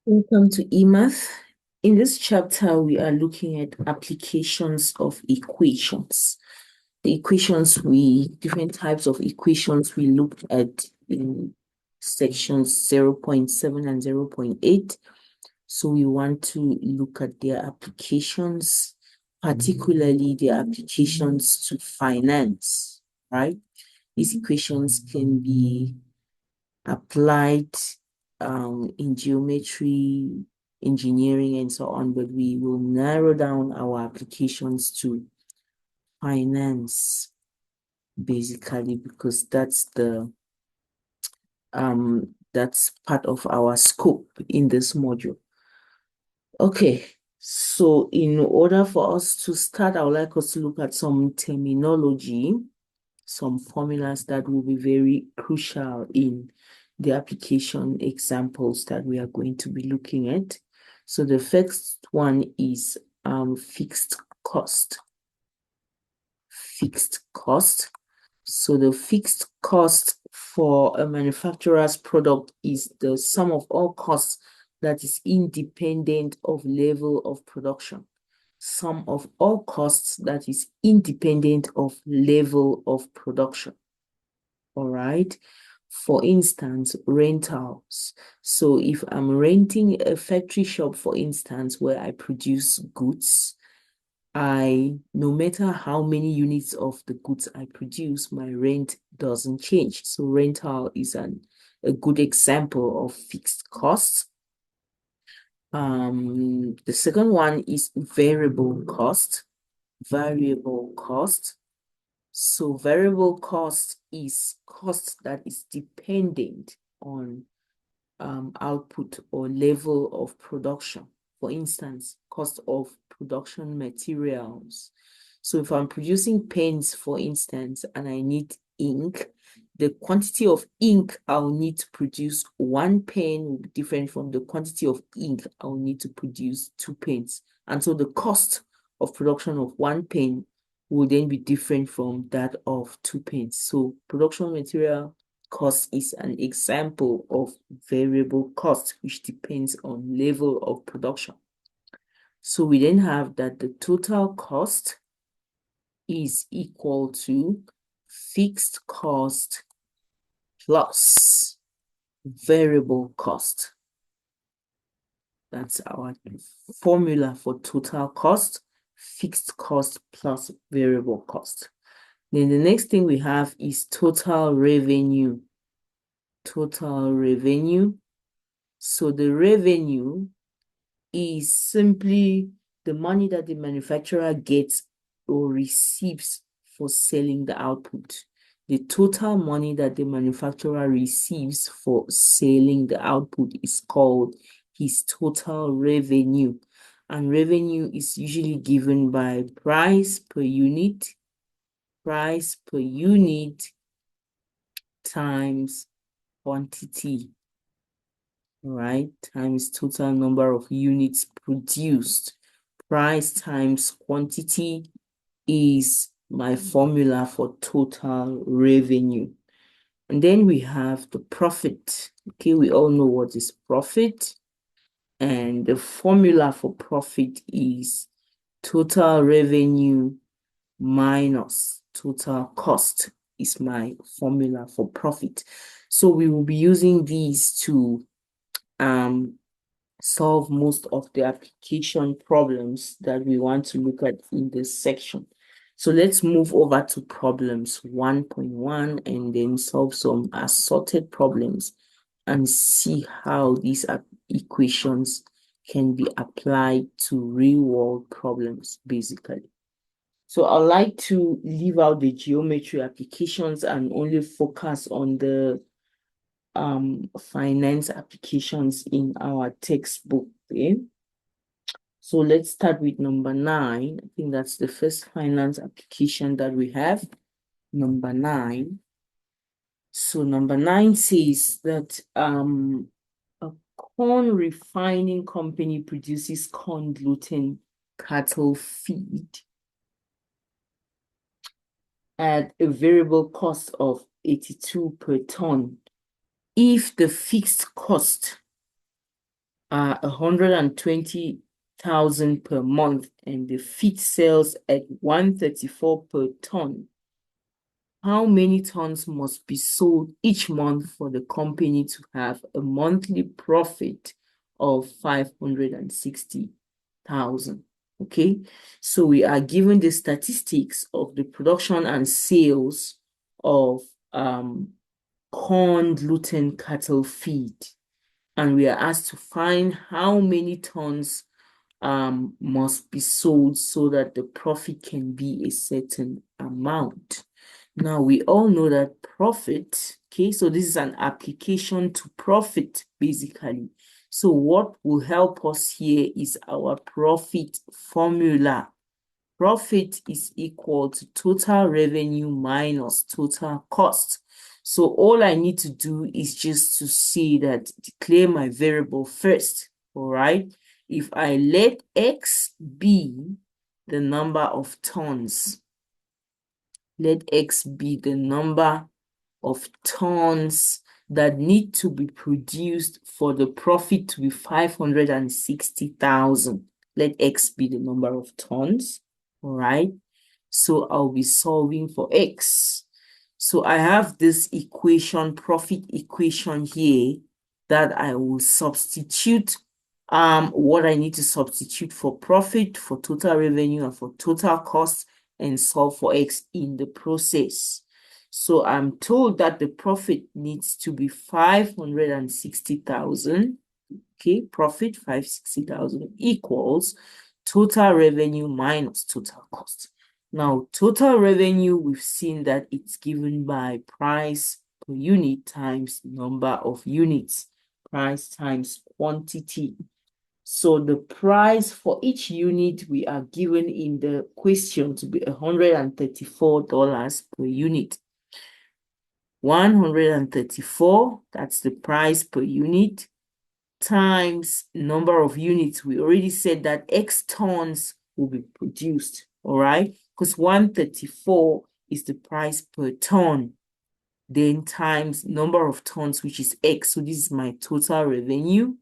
Welcome to eMath. In this chapter, we are looking at applications of equations. Different types of equations we looked at in sections 0.7 and 0.8. So we want to look at their applications, particularly their applications to finance, right? These equations can be applied in geometry, engineering, and so on, but we will narrow down our applications to finance, basically, because that's part of our scope in this module. Okay, so in order for us to start, I would like us to look at some terminology, some formulas that will be very crucial in the application examples that we are going to be looking at. So the first one is fixed cost. Fixed cost. So the fixed cost for a manufacturer's product is the sum of all costs that is independent of level of production. Sum of all costs that is independent of level of production. All right. For instance, rentals. So if I'm renting a factory shop, for instance, where I produce goods, no matter how many units of the goods I produce, my rent doesn't change. So rental is a good example of fixed costs. The second one is variable cost. Variable cost. So variable cost is cost that is dependent on output or level of production. For instance, cost of production materials. So if I'm producing pens, for instance, and I need ink, the quantity of ink I'll need to produce one pen will be different from the quantity of ink I'll need to produce two pens. And so the cost of production of one pen will then be different from that of two pens. So production material cost is an example of variable cost, which depends on level of production. So we then have that the total cost is equal to fixed cost plus variable cost. That's our formula for total cost, fixed cost plus variable cost. Then the next thing we have is total revenue. Total revenue. So the revenue is simply the money that the manufacturer gets or receives for selling the output. The total money that the manufacturer receives for selling the output is called his total revenue. And revenue is usually given by price per unit times quantity, right? Times total number of units produced. Price times quantity is my formula for total revenue. And then we have the profit. Okay, we all know what is profit. And the formula for profit is total revenue minus total cost is my formula for profit. So we will be using these to solve most of the application problems that we want to look at in this section. So let's move over to problems 1.1 and then solve some assorted problems and see how these equations can be applied to real-world problems, basically. So I'd like to leave out the geometry applications and only focus on the finance applications in our textbook. Okay? So let's start with number 9. I think that's the first finance application that we have. Number 9. So number 9 says that a corn refining company produces corn gluten cattle feed at a variable cost of 82 per ton. If the fixed cost 120,000 per month and the feed sells at 134 per ton, how many tons must be sold each month for the company to have a monthly profit of 560,000? Okay, so we are given the statistics of the production and sales of corn gluten cattle feed, and we are asked to find how many tons must be sold so that the profit can be a certain amount. Now, we all know that profit, okay, so this is an application to profit, basically. So what will help us here is our profit formula. Profit is equal to total revenue minus total cost. So all I need to do is just to say that declare my variable first, all right? If I let X be the number of tons, let X be the number of tons that need to be produced for the profit to be 560,000. Let X be the number of tons, all right? So I'll be solving for X. So I have this equation, profit equation here, that I will substitute what I need to substitute for profit, for total revenue, and for total cost, and solve for X in the process. So I'm told that the profit needs to be 560,000. Okay, profit 560,000 equals total revenue minus total cost. Now, total revenue, we've seen that it's given by price per unit times number of units, price times quantity. So the price for each unit we are given in the question to be $134 per unit. 134, that's the price per unit, times number of units. We already said that X tons will be produced, all right? Because 134 is the price per ton. Then times number of tons, which is X. So this is my total revenue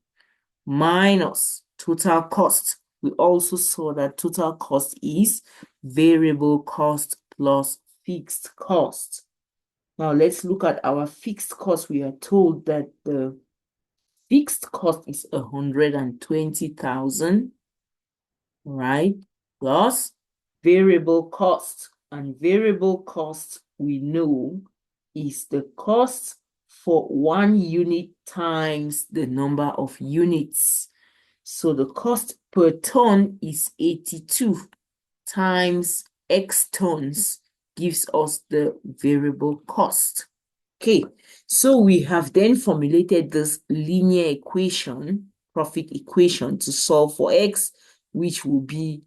minus total cost. We also saw that total cost is variable cost plus fixed cost. Now let's look at our fixed cost. We are told that the fixed cost is 120,000, right? Plus variable cost. And variable cost, we know, is the cost for 1 unit times the number of units. So the cost per ton is 82 times X tons gives us the variable cost. Okay, so we have then formulated this linear equation, profit equation, to solve for X, which will be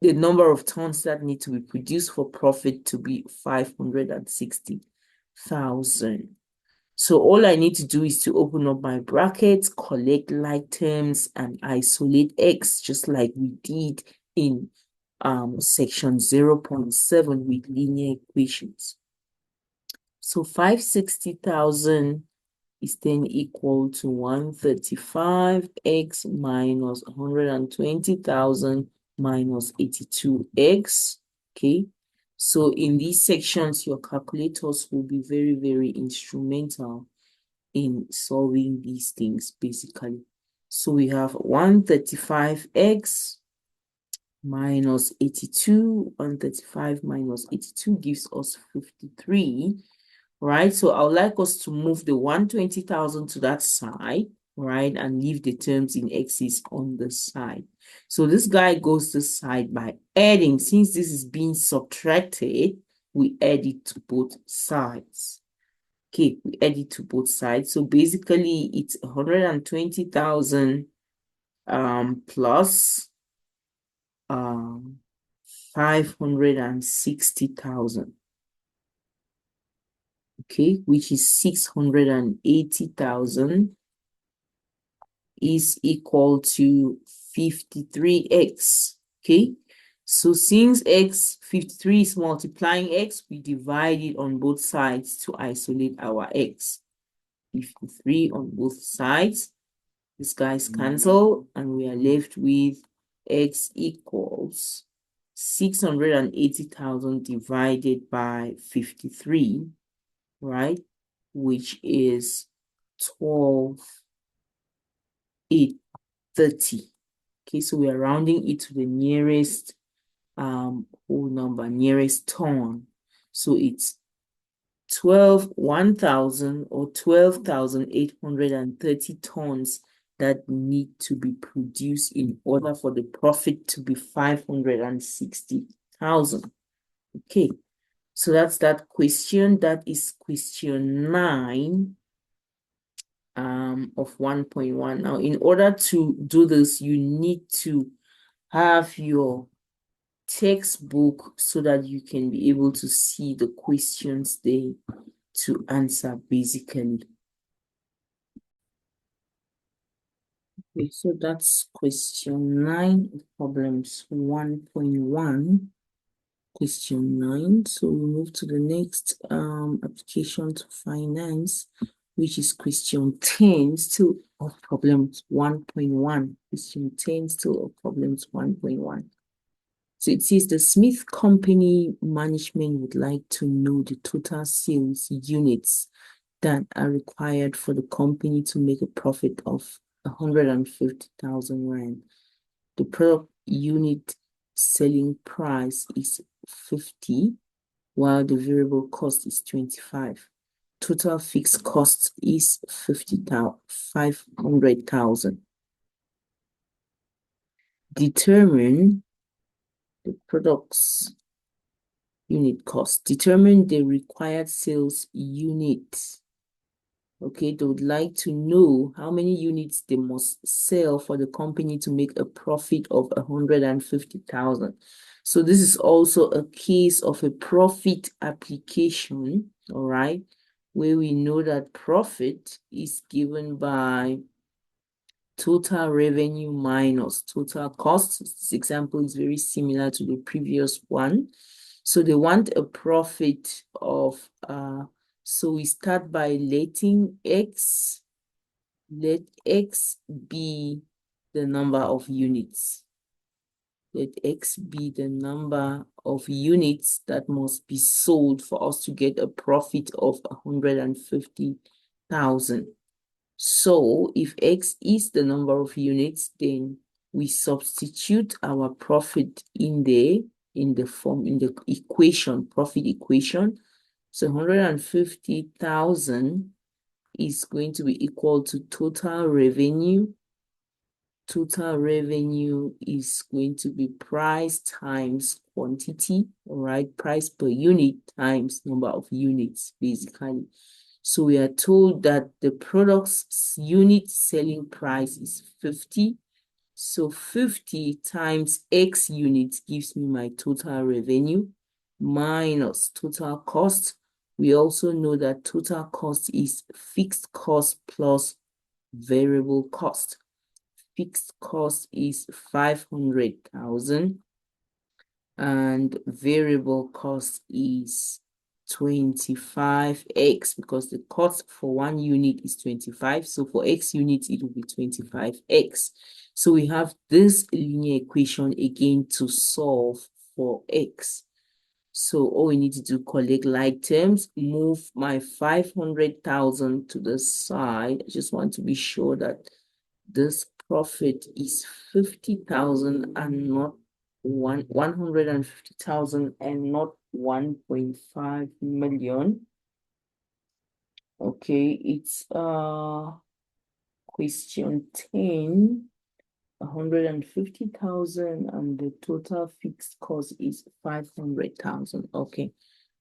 the number of tons that need to be produced for profit to be 560,000. So all I need to do is to open up my brackets, collect like terms, and isolate X, just like we did in section 0.7 with linear equations. So 560,000 is then equal to 135x minus 120,000 minus 82x. Okay, so in these sections, your calculators will be very, very instrumental in solving these things, basically. So we have 135x minus 82. 135 minus 82 gives us 53. Right, so I would like us to move the 120,000 to that side, right, and leave the terms in X's on the side. So this guy goes to side by adding. Since this is being subtracted, we add it to both sides. Okay, we add it to both sides. So basically, it's 120,000 plus 560,000. Okay, which is 680,000 is equal to 53x. Okay, so since x 53 is multiplying x, we divide it on both sides to isolate our x. 53 on both sides. These guys cancel, and we are left with x equals 680,000 divided by 53, right? Which is 12,830. Okay, so we are rounding it to the nearest whole number, nearest ton. So it's 1,000 or 12,830 tons that need to be produced in order for the profit to be 560,000. Okay, so that's that question. That is question 9 of 1.1. Now, in order to do this, you need to have your textbook so that you can be able to see the questions there to answer basically. Okay, so that's question 9 of problems 1.1. Question 9. So we move to the next application to finance, which is question 10 still of problems 1.1. Question 10 still of problems 1.1. So it says the Smith Company management would like to know the total sales units that are required for the company to make a profit of 150,000 rand. The product unit selling price is 50, while the variable cost is 25. Total fixed cost is 500,000. Determine the product's unit cost. Determine the required sales unit. Okay, they would like to know how many units they must sell for the company to make a profit of 150,000. So this is also a case of a profit application, all right, where we know that profit is given by total revenue minus total cost. This example is very similar to the previous one. So they want a profit of so we start by letting x, let x be the number of units. Let x be the number of units that must be sold for us to get a profit of 150,000. So if x is the number of units, then we substitute our profit in there in the form, in the equation, profit equation. So 150,000 is going to be equal to total revenue. Total revenue is going to be price times quantity, all right? Price per unit times number of units, basically. So we are told that the product's unit selling price is 50. So 50 times X units gives me my total revenue minus total cost. We also know that total cost is fixed cost plus variable cost. Fixed cost is 500,000 and variable cost is 25x because the cost for 1 unit is 25. So for x units, it will be 25x. So we have this linear equation again to solve for x. So all we need to do, collect like terms, move my 500,000 to the side. I just want to be sure that this profit is 50,000 and not 150,000 and not 1.5 million. Okay, it's question 10, 150,000 and the total fixed cost is 500,000. Okay.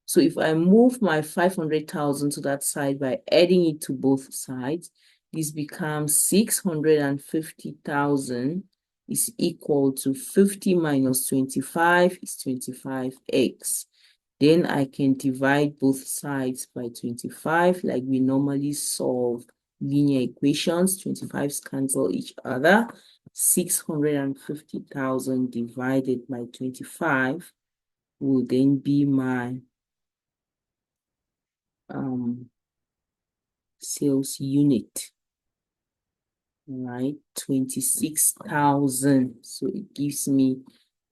So if I move my 500,000 to that side by adding it to both sides, this becomes 650,000 is equal to 50 minus 25 is 25x. Then I can divide both sides by 25 like we normally solve linear equations. 25's cancel each other. 650,000 divided by 25 will then be my sales unit. right? 26,000. So it gives me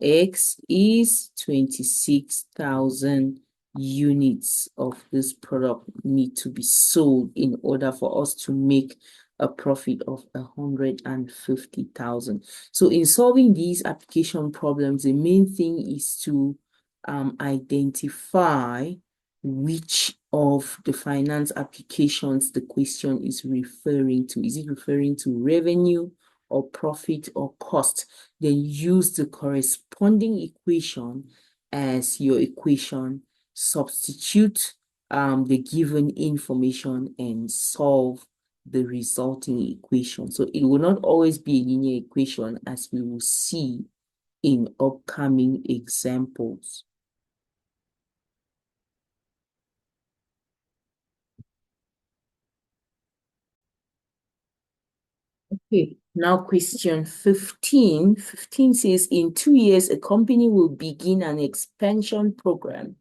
X is 26,000 units of this product need to be sold in order for us to make a profit of 150,000. So in solving these application problems, the main thing is to identify which of the finance applications the question is referring to. Is it referring to revenue or profit or cost? Then use the corresponding equation as your equation, substitute the given information and solve the resulting equation. So it will not always be a linear equation, as we will see in upcoming examples. Okay, now question 15. 15 says, in 2 years, a company will begin an expansion program.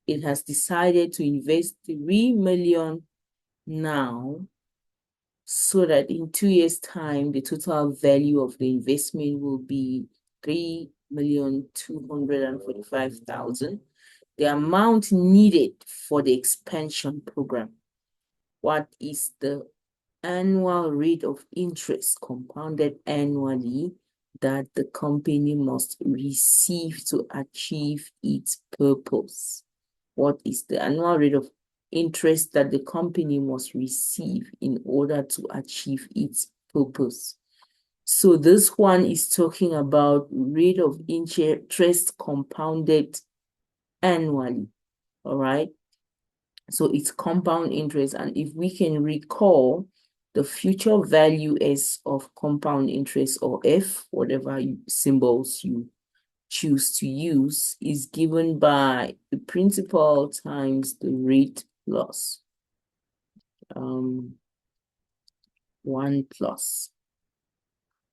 It has decided to invest 3 million now, so that in 2 years' time, the total value of the investment will be 3,245,000. The amount needed for the expansion program. What is the annual rate of interest compounded annually that the company must receive to achieve its purpose? What is the annual rate of interest that the company must receive in order to achieve its purpose? So this one is talking about rate of interest compounded annually, all right? So it's compound interest. And if we can recall, the future value S of compound interest, or F, whatever symbols you choose to use, is given by the principal times the rate plus 1 plus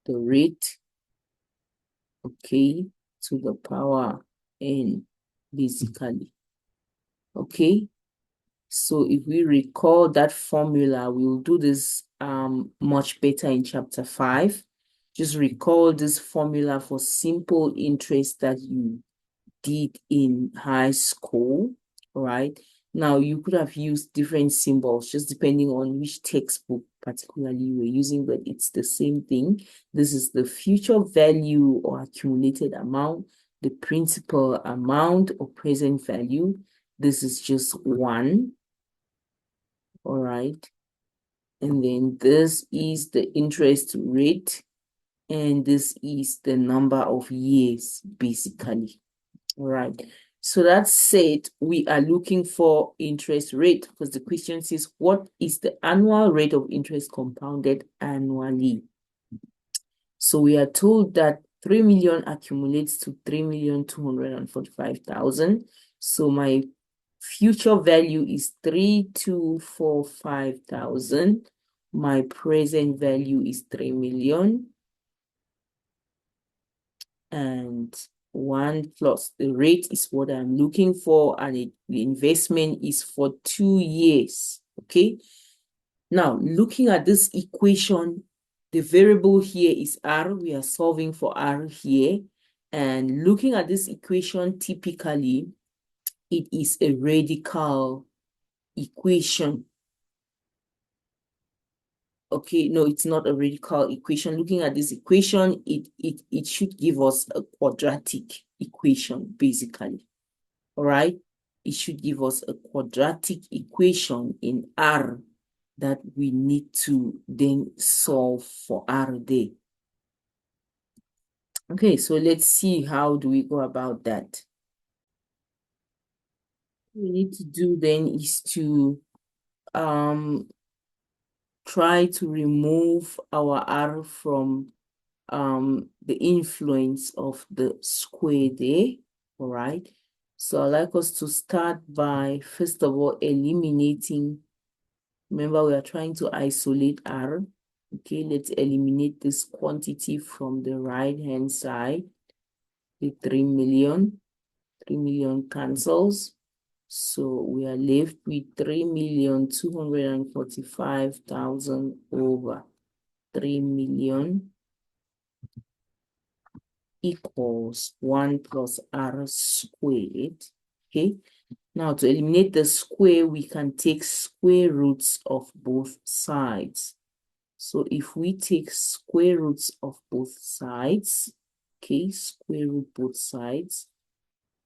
the rate, okay, to the power n, basically. Okay, so if we recall that formula, we'll do this much better in chapter 5. Just recall this formula for simple interest that you did in high school, right? Now, you could have used different symbols, just depending on which textbook particularly you were using, but it's the same thing. This is the future value or accumulated amount, the principal amount or present value. This is just 1, all right? And then this is the interest rate, and this is the number of years, basically. All right. So that said, we are looking for interest rate, because the question says, what is the annual rate of interest compounded annually? So we are told that 3 million accumulates to 3,245,000. So my future value is 3,245,000. My present value is 3 million. And 1 plus the rate is what I'm looking for, and the investment is for 2 years. Okay. Now, looking at this equation, the variable here is R. We are solving for R here. And looking at this equation, typically, it is a radical equation. Okay, no, it's not a radical equation. Looking at this equation, it should give us a quadratic equation, basically. All right? It should give us a quadratic equation in R that we need to then solve for R there. Okay, so let's see, how do we go about that? What we need to do then is to try to remove our R from the influence of the square there. All right. So I'd like us to start by, first of all, eliminating. Remember, we are trying to isolate R. Okay, let's eliminate this quantity from the right-hand side. The 3 million. 3 million cancels. So we are left with 3,245,000 over 3 million equals 1 plus r squared. Okay, now to eliminate the square, we can take square roots of both sides. So if we take square roots of both sides, okay, square root both sides,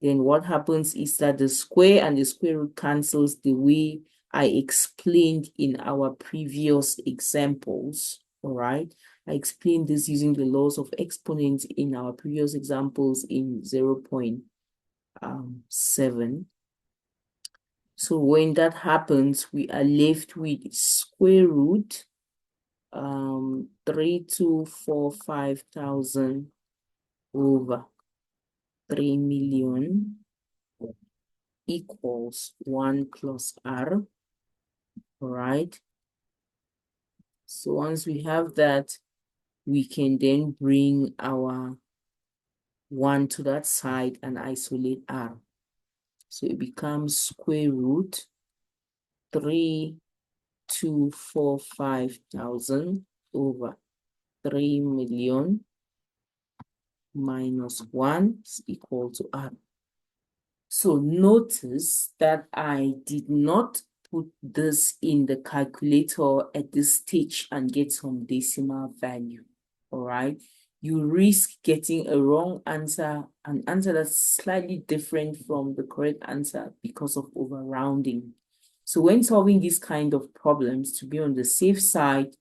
then what happens is that the square and the square root cancels the way I explained in our previous examples, all right? I explained this using the laws of exponents in our previous examples in 0.7. So when that happens, we are left with square root 3,245,000 over 3 million equals 1 plus r, right? So once we have that, we can then bring our 1 to that side and isolate r. So it becomes square root 3,245,000 over 3 million minus 1 is equal to r. So notice that I did not put this in the calculator at this stage and get some decimal value, all right? You risk getting a wrong answer, an answer that's slightly different from the correct answer because of over-rounding. So when solving these kind of problems, to be on the safe side,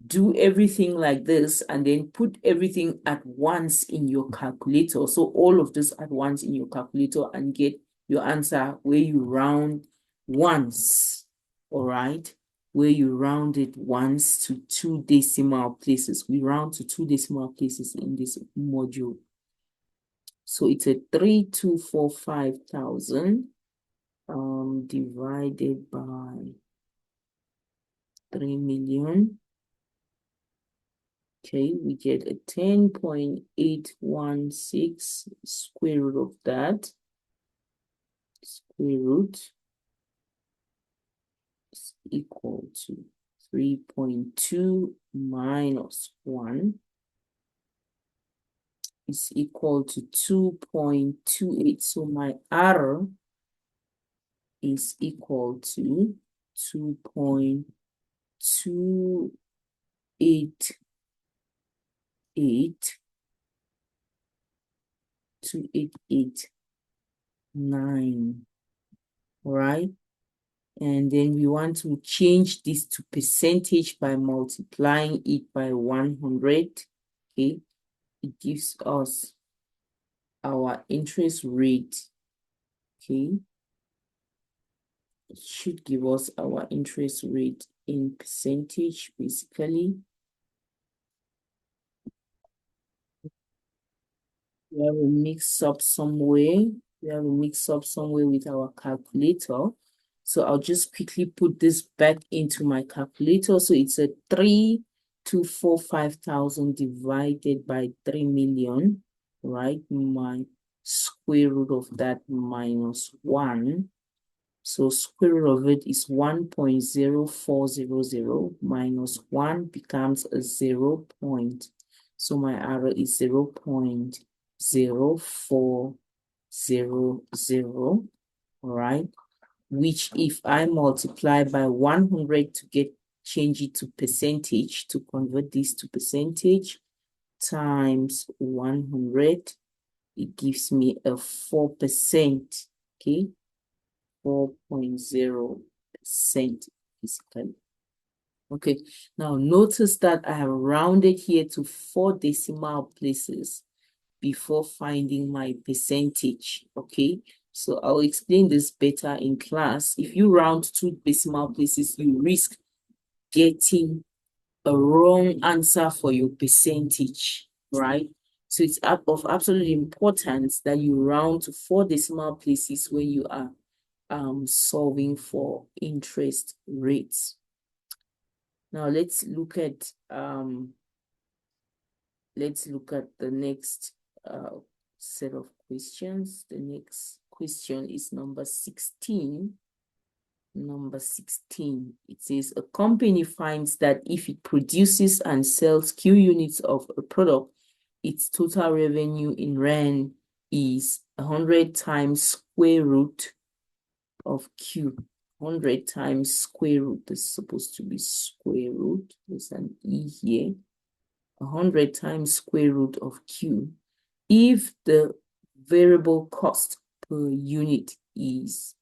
do everything like this and then put everything at once in your calculator. So all of this at once in your calculator and get your answer where you round once, all right? Where you round it once to 2 decimal places. We round to 2 decimal places in this module. So it's a 3,245,000 divided by 3 million. Okay, we get a 10.816 square root of that. Square root is equal to 3.2 minus 1 is equal to 2.28. So my R is equal to 2.288 2889, right? And then we want to change this to percentage by multiplying it by 100. Okay, it gives us our interest rate. Okay, it should give us our interest rate in percentage, basically. We have a mix-up somewhere. We have a mix-up somewhere with our calculator. So I'll just quickly put this back into my calculator. So it's a 3,245,000 divided by 3 million, right? My square root of that minus 1. So square root of it is 1.0400 minus 1 becomes a 0. So my error is 0.0400, all right? Which if I multiply by 100 to change it to percentage, to convert this to percentage, times 100, it gives me a 4%, okay? 4.0% basically. Okay, now notice that I have rounded here to 4 decimal places before finding my percentage, okay? So I'll explain this better in class. If you round 2 decimal places, you risk getting a wrong answer for your percentage, right? So it's of absolute importance that you round to 4 decimal places when you are solving for interest rates. Now let's look at the next set of questions. The next question is number 16. Number 16, it says a company finds that if it produces and sells Q units of a product, its total revenue in Rand is 100 times square root of Q. 100 times square root. This is supposed to be square root. There's an E here. 100 times square root of Q. If the variable cost per unit is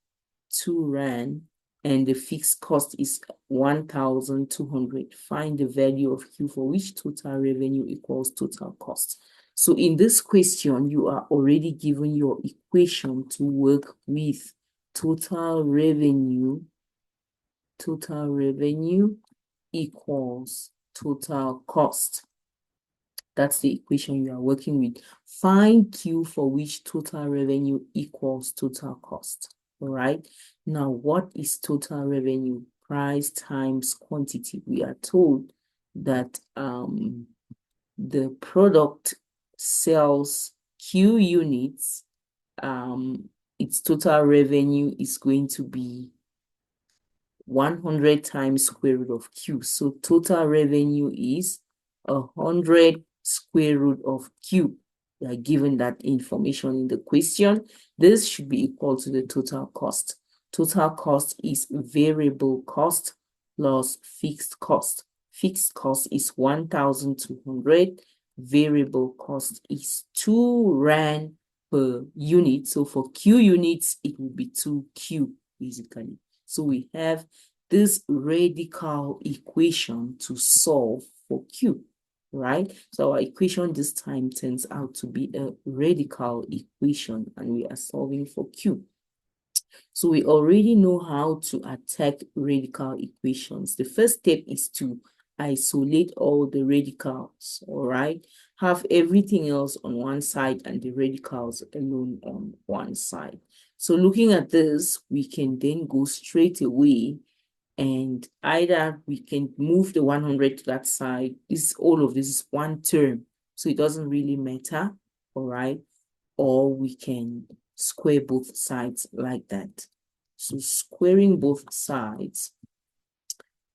2 Rand and the fixed cost is 1,200, find the value of Q for which total revenue equals total cost. So in this question, you are already given your equation to work with. Total revenue equals total cost. That's the equation you are working with. Find Q for which total revenue equals total cost. All right. Now, what is total revenue? Price times quantity. We are told that the product sells Q units. Its total revenue is going to be 100 times square root of Q. So total revenue is 100 square root of Q. We are given that information in the question. This should be equal to the total cost. Total cost is variable cost plus fixed cost. Fixed cost is 1,200. Variable cost is 2 Rand per unit. So for Q units, it will be 2Q basically. So we have this radical equation to solve for Q, right? So our equation this time turns out to be a radical equation and we are solving for Q. So we already know how to attack radical equations. The first step is to isolate all the radicals, all right? Have everything else on one side and the radicals alone on one side. So looking at this, we can then go straight away and either we can move the 100 to that side. All of this is one term, so it doesn't really matter, all right? Or we can square both sides like that. So squaring both sides,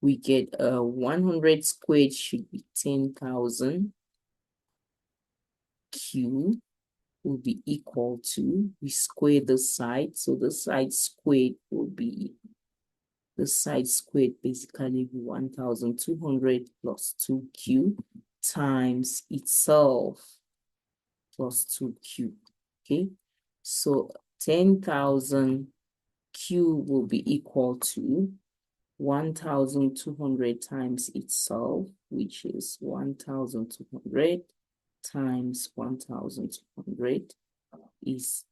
we get 100 squared should be 10,000. Q will be equal to, we square the side, so the side squared will be, the side squared basically 1,200 plus 2Q times itself plus 2Q, okay? So 10,000 Q will be equal to 1,200 times itself, which is 1,200 times 1,200 is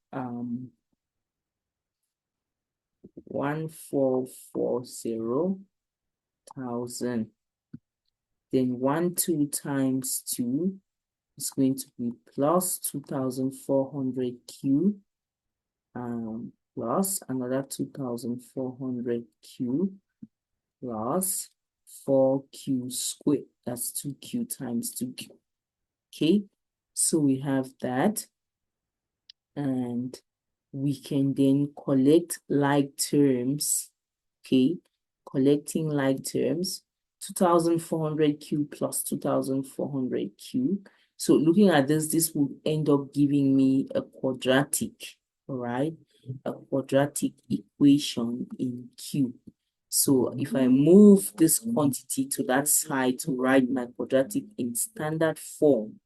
1,440,000. Then 2 times 2 is going to be plus 2,400 Q plus another 2,400 Q plus 4Q squared. That's 2Q times 2Q. Okay, so we have that. And we can then collect like terms. Okay, collecting like terms. 2,400 Q plus 2,400 Q. So looking at this will end up giving me a quadratic, all right? A quadratic equation in Q. So if I move this quantity to that side to write my quadratic in standard form,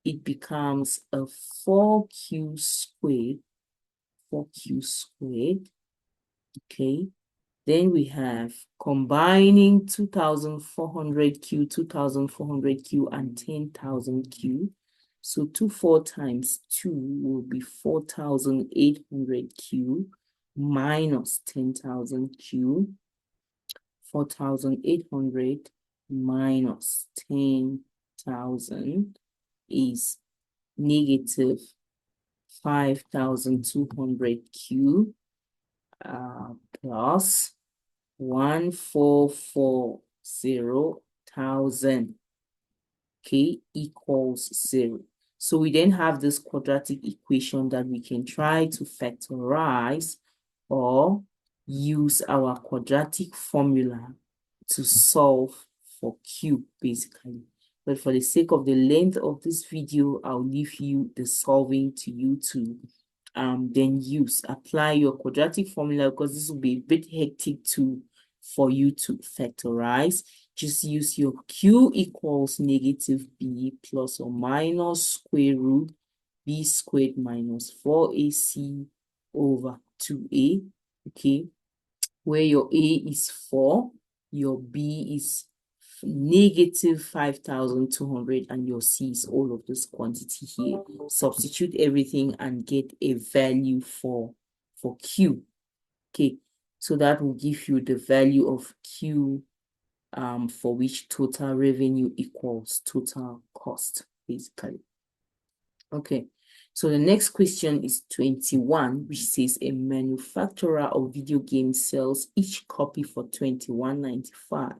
it becomes a 4Q squared, okay? Then we have combining 2,400 Q, 2,400 Q, and 10,000 Q. So 4 times 2 will be 4,800 Q minus 10,000 Q. 4,800 minus 10,000 is negative 5,200 Q plus 1,440,000, okay, equals 0. So we then have this quadratic equation that we can try to factorize, or use our quadratic formula to solve for Q, basically. But for the sake of the length of this video, I'll leave you the solving to you to then apply your quadratic formula, because this will be a bit hectic for you to factorize. Just use your Q equals negative B plus or minus square root B squared minus 4AC over 2A, okay, where your A is 4, your B is negative 5,200, and your C is all of this quantity here. Substitute everything and get a value for Q. Okay, so that will give you the value of Q for which total revenue equals total cost, basically. Okay, so the next question is 21, which says a manufacturer of video games sells each copy for $21.95.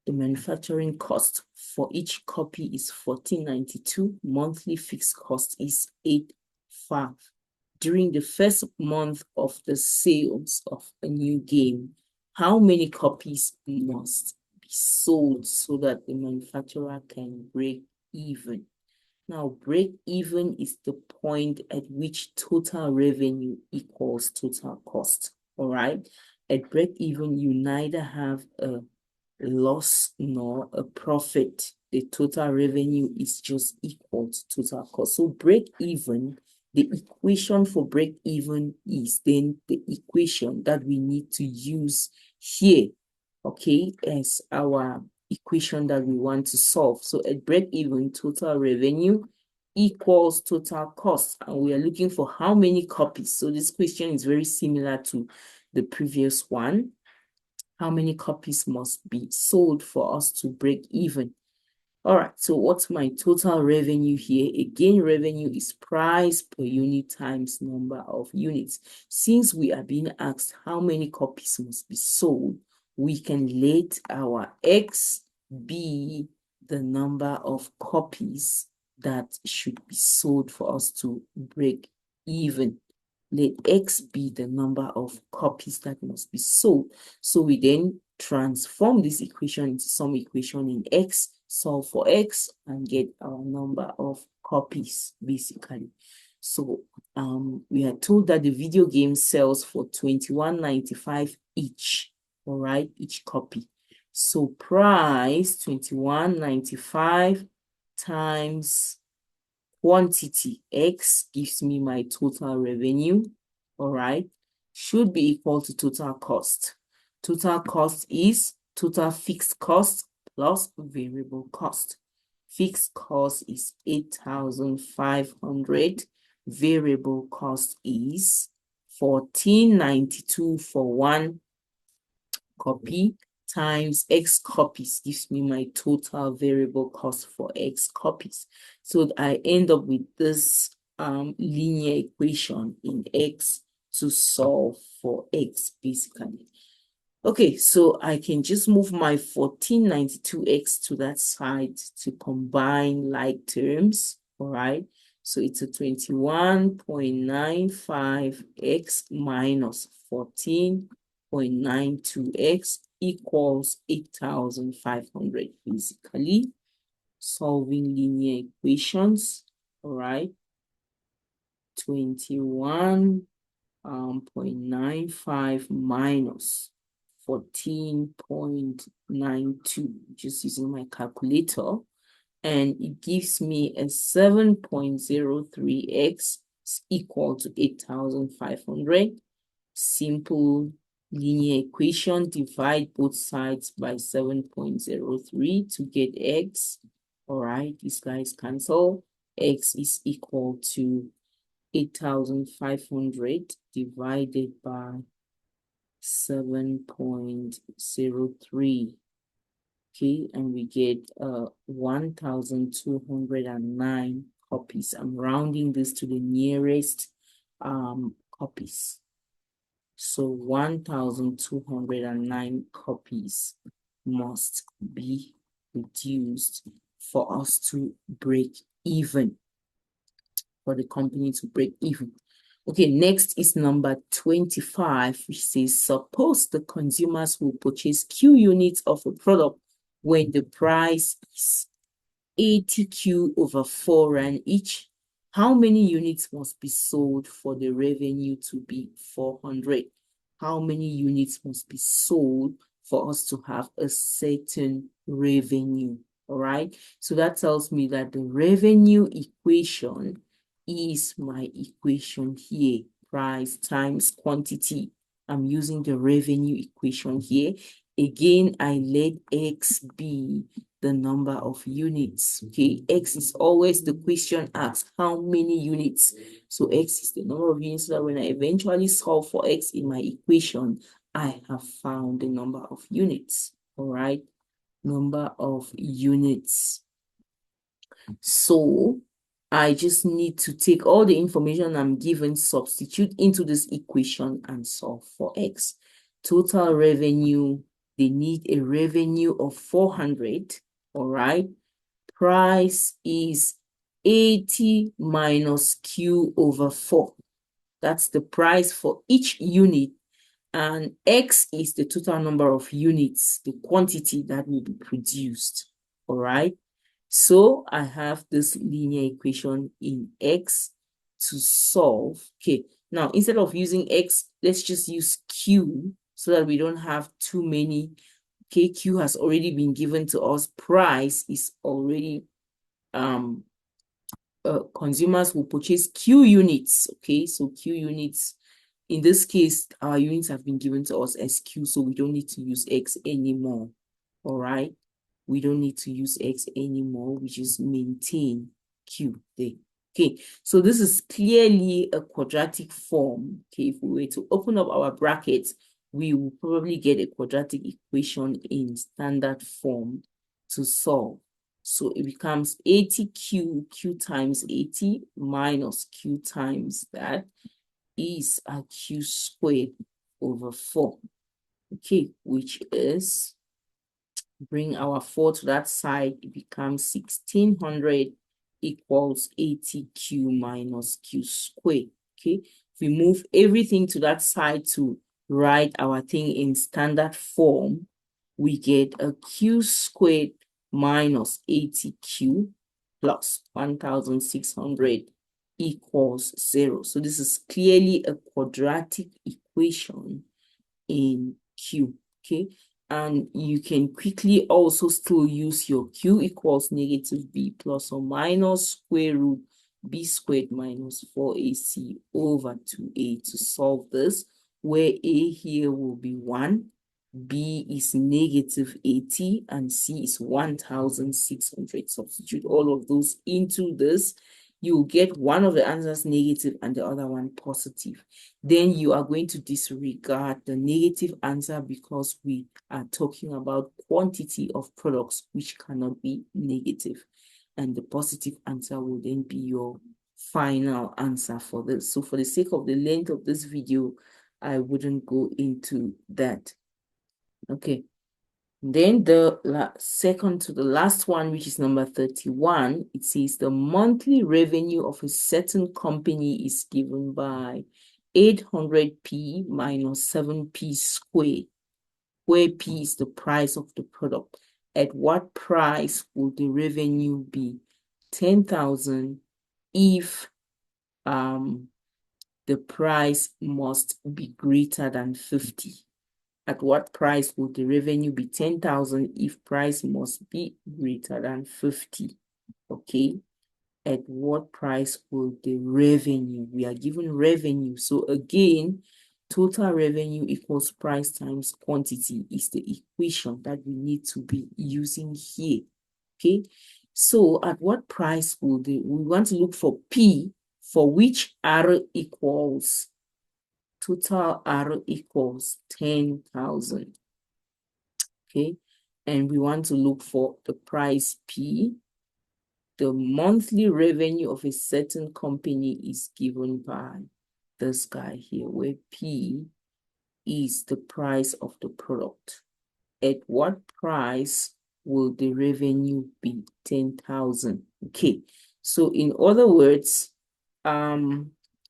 The manufacturing cost for each copy is $14.92. Monthly fixed cost is $8.5. During the first month of the sales of a new game, how many copies must be sold so that the manufacturer can break even? Now, break even is the point at which total revenue equals total cost. All right. At break even, you neither have a loss nor a profit. The total revenue is just equal to total cost. So break even, the equation for break even is then the equation that we need to use here, okay, as our equation that we want to solve. So at break even, total revenue equals total cost, and we are looking for how many copies. So this question is very similar to the previous one. How many copies must be sold for us to break even? All right, so what's my total revenue here? Again, revenue is price per unit times number of units. Since we are being asked how many copies must be sold, we can let our X be the number of copies that should be sold for us to break even. Let X be the number of copies that must be sold. So we then transform this equation into some equation in X, solve for X, and get our number of copies, basically. So we are told that the video game sells for $21.95 each, all right, each copy. So price $21.95 times quantity X gives me my total revenue, all right, should be equal to total cost. Total cost is total fixed cost plus variable cost. Fixed cost is 8,500. Variable cost is $14.92 for one copy times X copies gives me my total variable cost for X copies. So I end up with this linear equation in X to solve for X, basically. Okay, so I can just move my 1492X to that side to combine like terms, all right? So it's a 21.95X minus 14.92X equals 8,500, basically. Solving linear equations, all right? 21.95 minus 14.92, just using my calculator, and it gives me a 7.03x equal to 8,500. Simple linear equation, divide both sides by 7.03 to get x. All right, these guys cancel. X is equal to 8,500 divided by 7.03. Okay, and we get 1,209 copies. I'm rounding this to the nearest copies. So 1,209 copies must be reduced for us to break even, for the company to break even. Okay, next is number 25, which says, suppose the consumers will purchase Q units of a product when the price is 80Q over 4 Rand each. How many units must be sold for the revenue to be 400? How many units must be sold for us to have a certain revenue? All right. So that tells me that the revenue equation is my equation here. Price times quantity. I'm using the revenue equation here. Again, I let X be the number of units. Okay, X is always the question asked, how many units? So X is the number of units, so that when I eventually solve for X in my equation, I have found the number of units. All right, number of units. So I just need to take all the information I'm given, substitute into this equation and solve for X. Total revenue, they need a revenue of 400, all right? Price is 80 minus Q over 4. That's the price for each unit. And X is the total number of units, the quantity that will be produced, all right? So I have this linear equation in X to solve. Okay, now instead of using X, let's just use Q so that we don't have too many. Okay, Q has already been given to us. Price is already, consumers will purchase Q units. Okay, so Q units, in this case, our units have been given to us as Q, so we don't need to use X anymore. All right, we don't need to use X anymore. We just maintain Q there. Okay, so this is clearly a quadratic form. Okay, if we were to open up our brackets, we will probably get a quadratic equation in standard form to solve. So it becomes 80Q, Q times 80 minus Q times that is a Q squared over 4. Okay, which is, bring our 4 to that side, it becomes 1600 equals 80Q minus Q squared. Okay, if we move everything to that side to write our thing in standard form, we get a Q squared minus 80Q plus 1600 equals 0. So this is clearly a quadratic equation in Q. Okay, and you can quickly also still use your Q equals negative B plus or minus square root B squared minus 4AC over 2A to solve this, where A here will be 1, B is negative 80, and C is 1600. Substitute all of those into this. You will get one of the answers negative and the other one positive. Then you are going to disregard the negative answer because we are talking about quantity of products which cannot be negative. And the positive answer will then be your final answer for this. So for the sake of the length of this video, I wouldn't go into that. Okay. Then the second to the last one, which is number 31, it says the monthly revenue of a certain company is given by 800p minus 7p squared, where p is the price of the product. At what price will the revenue be 10,000 if the price must be greater than 50? At what price would the revenue be 10,000 if price must be greater than 50? Okay. At what price will the revenue? We are given revenue. So again, total revenue equals price times quantity is the equation that we need to be using here. Okay. So at what price will we want to look for P, for which R equals, total R equals 10,000. Okay, and we want to look for the price P. The monthly revenue of a certain company is given by this guy here, where P is the price of the product. At what price will the revenue be 10,000? Okay, so in other words,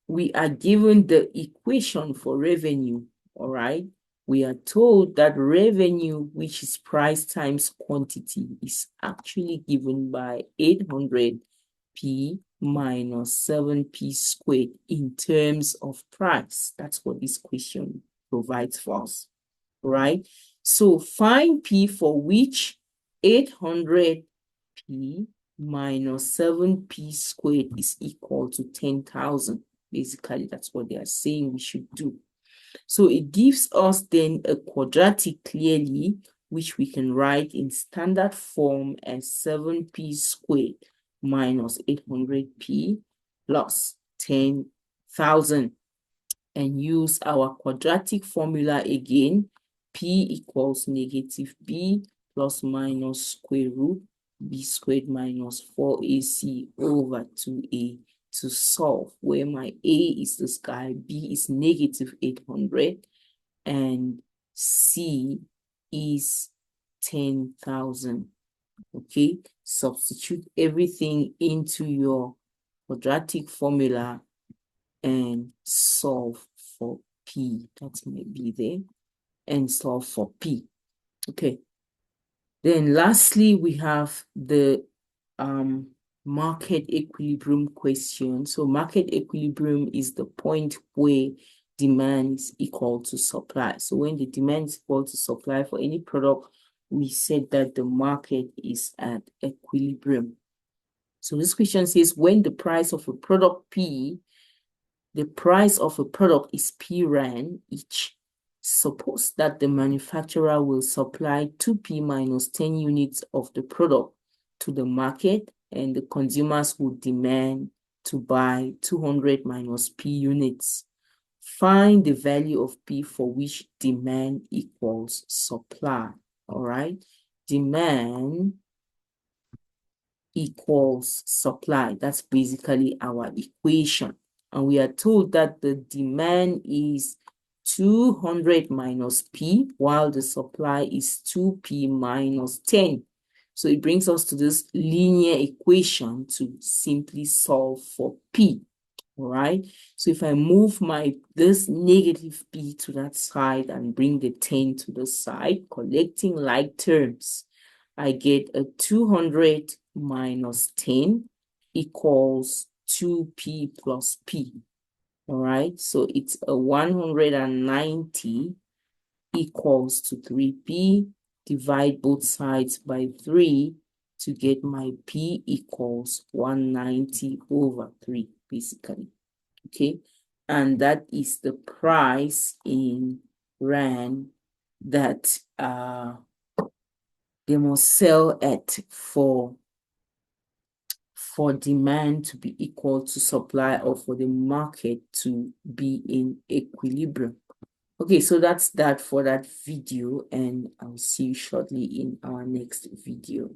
we are given the equation for revenue, all right? We are told that revenue, which is price times quantity, is actually given by 800p minus 7p squared in terms of price. That's what this question provides for us, right? So find p for which 800p minus 7p squared is equal to 10,000. Basically, that's what they are saying we should do. So it gives us then a quadratic clearly, which we can write in standard form as 7p squared minus 800p plus 10,000. And use our quadratic formula again. P equals negative b plus minus square root b squared minus 4ac over 2a to solve, where my a is this guy, b is negative 800, and c is 10,000. Okay, substitute everything into your quadratic formula and solve for p. That may be there. And solve for p. Okay. Then lastly, we have the market equilibrium question. So market equilibrium is the point where demand is equal to supply. So when the demand is equal to supply for any product, we said that the market is at equilibrium. So this question says when the price of a product P, the price of a product is P rand each. Suppose that the manufacturer will supply 2P minus 10 units of the product to the market, and the consumers will demand to buy 200 minus P units. Find the value of P for which demand equals supply. All right. Demand equals supply. That's basically our equation. And we are told that the demand is 200 minus P, while the supply is 2P minus 10. So it brings us to this linear equation to simply solve for P. All right. So if I move this negative P to that side and bring the 10 to the side, collecting like terms, I get a 200 minus 10 equals 2P plus P. All right, so it's a 190 equals to 3P. Divide both sides by 3 to get my P equals 190 over 3, basically. Okay, and that is the price in rand that they must sell at for demand to be equal to supply, or for the market to be in equilibrium. Okay, so that's that for that video, and I'll see you shortly in our next video.